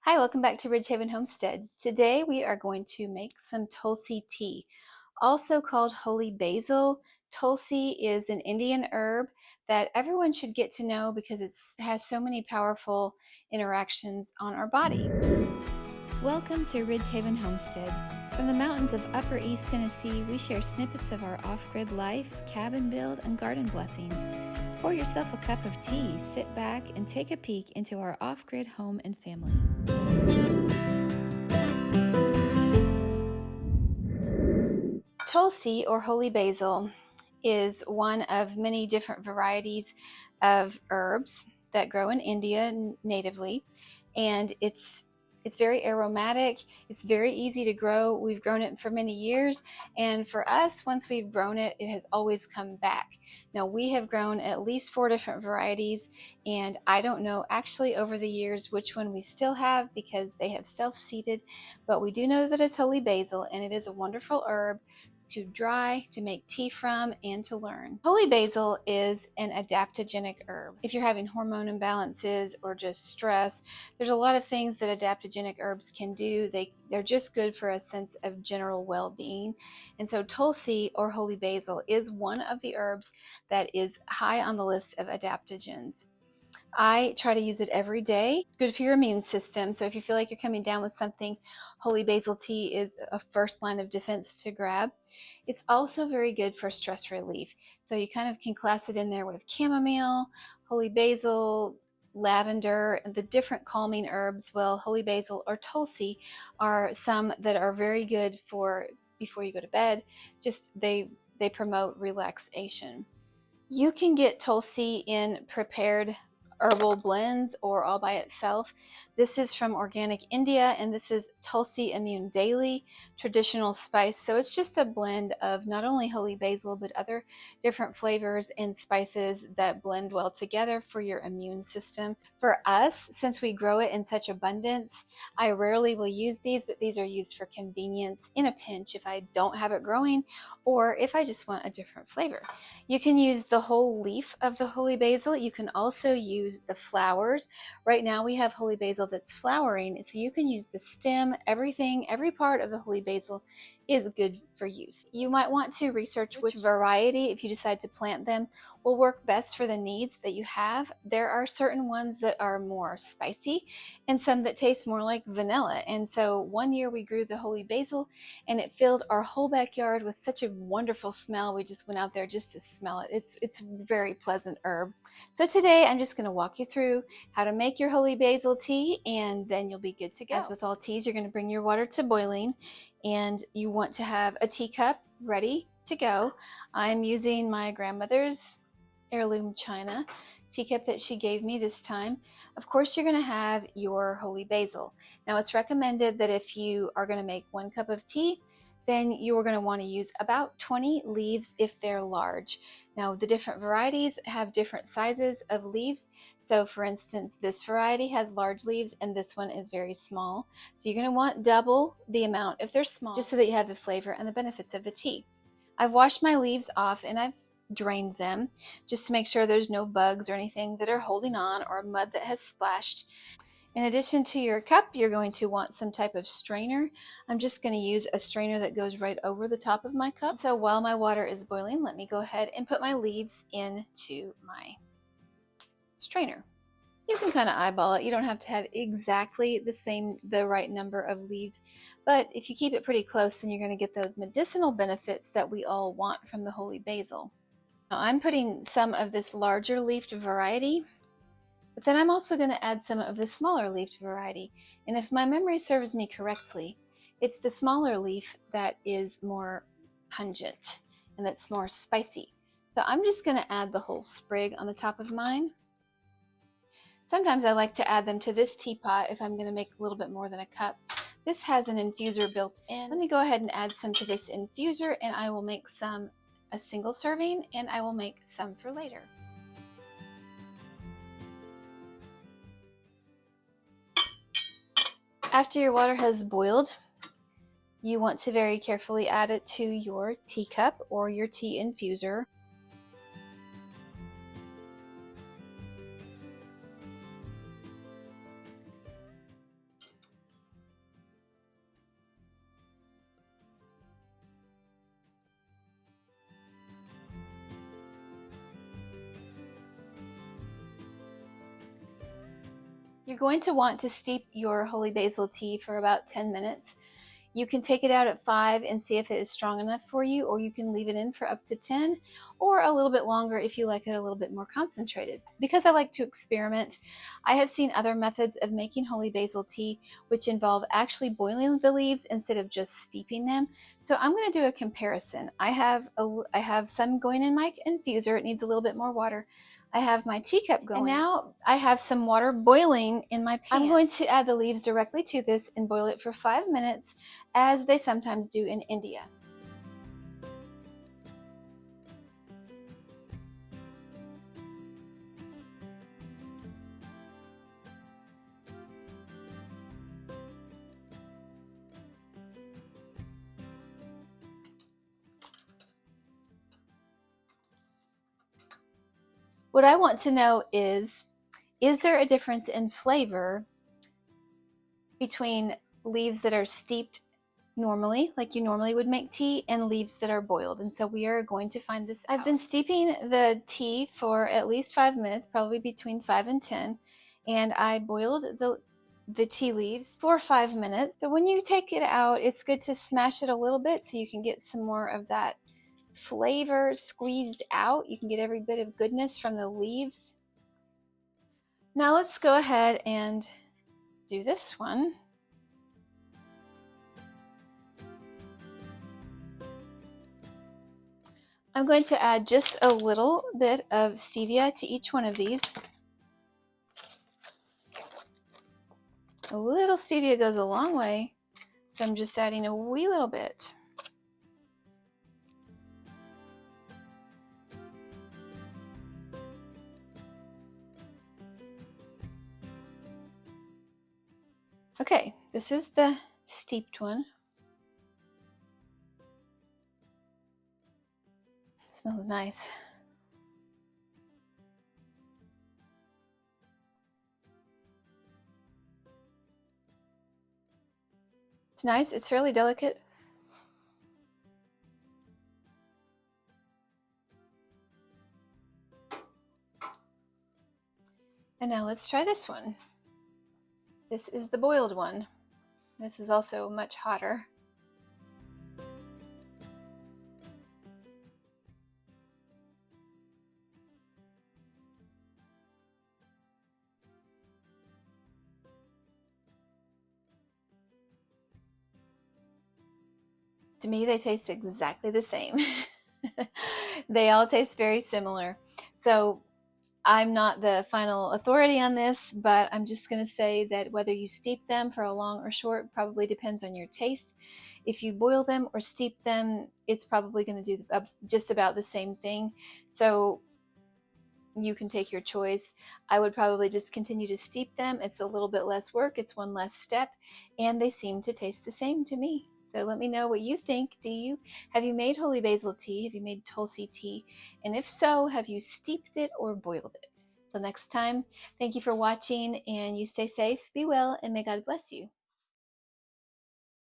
Hi, welcome back to Ridgehaven Homestead. Today we are going to make some Tulsi tea, also called holy basil. Tulsi is an Indian herb that everyone should get to know because it has so many powerful interactions on our body. Welcome to Ridgehaven Homestead. From the mountains of Upper East Tennessee, we share snippets of our off-grid life, cabin build, and garden blessings. Pour yourself a cup of tea, sit back, and take a peek into our off-grid home and family. Tulsi, or holy basil, is one of many different varieties of herbs that grow in India natively, and it's very aromatic. It's very easy to grow. We've grown it for many years, and for us, once we've grown it, it has always come back. Now, we have grown at least 4 different varieties, and I don't know actually over the years which one we still have because they have self-seeded, but we do know that it's holy basil, and it is a wonderful herb to dry, to make tea from, and to learn. Holy basil is an adaptogenic herb. If you're having hormone imbalances or just stress, there's a lot of things that adaptogenic herbs can do. They're just good for a sense of general well-being. And so Tulsi, or holy basil, is one of the herbs that is high on the list of adaptogens. I try to use it every day. Good for your immune system. So if you feel like you're coming down with something, holy basil tea is a first line of defense to grab. It's also very good for stress relief. So you kind of can class it in there with chamomile, holy basil, lavender, and the different calming herbs. Well, holy basil or Tulsi are some that are very good for before you go to bed. Just they promote relaxation. You can get Tulsi in prepared herbal blends or all by itself. This is from Organic India, and this is Tulsi Immune Daily traditional spice. So it's just a blend of not only holy basil, but other different flavors and spices that blend well together for your immune system. For us, since we grow it in such abundance, I rarely will use these, but these are used for convenience in a pinch if I don't have it growing or if I just want a different flavor. You can use the whole leaf of the holy basil. You can also use the flowers. Right now we have holy basil that's flowering, so you can use the stem. Everything, every part of the holy basil is good for use. You might want to research which variety, if you decide to plant them, will work best for the needs that you have. There are certain ones that are more spicy and some that taste more like vanilla. And so one year we grew the holy basil and it filled our whole backyard with such a wonderful smell. We just went out there just to smell it. It's a very pleasant herb. So today I'm just going to walk you through how to make your holy basil tea, and then you'll be good to go. As with all teas, you're going to bring your water to boiling, and you want to have a teacup ready to go. I'm using my grandmother's heirloom china teacup that she gave me this time. Of course, you're going to have your holy basil. Now, it's recommended that if you are going to make 1 cup of tea, then you are going to want to use about 20 leaves if they're large. Now, the different varieties have different sizes of leaves. So for instance, this variety has large leaves and this one is very small. So you're going to want double the amount if they're small, just so that you have the flavor and the benefits of the tea. I've washed my leaves off and I've drained them just to make sure there's no bugs or anything that are holding on or mud that has splashed. In addition to your cup, you're going to want some type of strainer. I'm just going to use a strainer that goes right over the top of my cup. So while my water is boiling, let me go ahead and put my leaves into my strainer. You can kind of eyeball it. You don't have to have exactly the right number of leaves, but if you keep it pretty close, then you're going to get those medicinal benefits that we all want from the holy basil. Now, I'm putting some of this larger leafed variety, but then I'm also going to add some of the smaller leafed variety. And if my memory serves me correctly, it's the smaller leaf that is more pungent and that's more spicy. So I'm just going to add the whole sprig on the top of mine. Sometimes I like to add them to this teapot if I'm going to make a little bit more than a cup. This has an infuser built in. Let me go ahead and add some to this infuser, and I will make some a single serving, and I will make some for later. After your water has boiled, you want to very carefully add it to your teacup or your tea infuser. You're going to want to steep your holy basil tea for about 10 minutes. You can take it out at 5 and see if it is strong enough for you, or you can leave it in for up to 10 or a little bit longer if you like it a little bit more concentrated. Because I like to experiment, I have seen other methods of making holy basil tea which involve actually boiling the leaves instead of just steeping them. So I'm going to do a comparison. I have some going in my infuser. It needs a little bit more water. I have my teacup going. And now I have some water boiling in my pan. I'm going to add the leaves directly to this and boil it for 5 minutes, as they sometimes do in India. What I want to know is there a difference in flavor between leaves that are steeped normally, like you normally would make tea, and leaves that are boiled? And so we are going to find this out. I've been steeping the tea for at least 5 minutes, probably between 5 and 10, and I boiled the tea leaves for 5 minutes. So when you take it out, it's good to smash it a little bit so you can get some more of that flavor squeezed out. You can get every bit of goodness from the leaves. Now let's go ahead and do this one. I'm going to add just a little bit of stevia to each one of these. A little stevia goes a long way, so I'm just adding a wee little bit. Okay, this is the steeped one. Smells nice. It's nice, it's fairly delicate. And now let's try this one. This is the boiled one. This is also much hotter. To me, they taste exactly the same. They all taste very similar. So I'm not the final authority on this, but I'm just going to say that whether you steep them for a long or short probably depends on your taste. If you boil them or steep them, it's probably going to do just about the same thing. So you can take your choice. I would probably just continue to steep them. It's a little bit less work. It's one less step, and they seem to taste the same to me. So let me know what you think. Have you made holy basil tea? Have you made Tulsi tea? And if so, have you steeped it or boiled it? Till next time, thank you for watching, and you stay safe, be well, and may God bless you.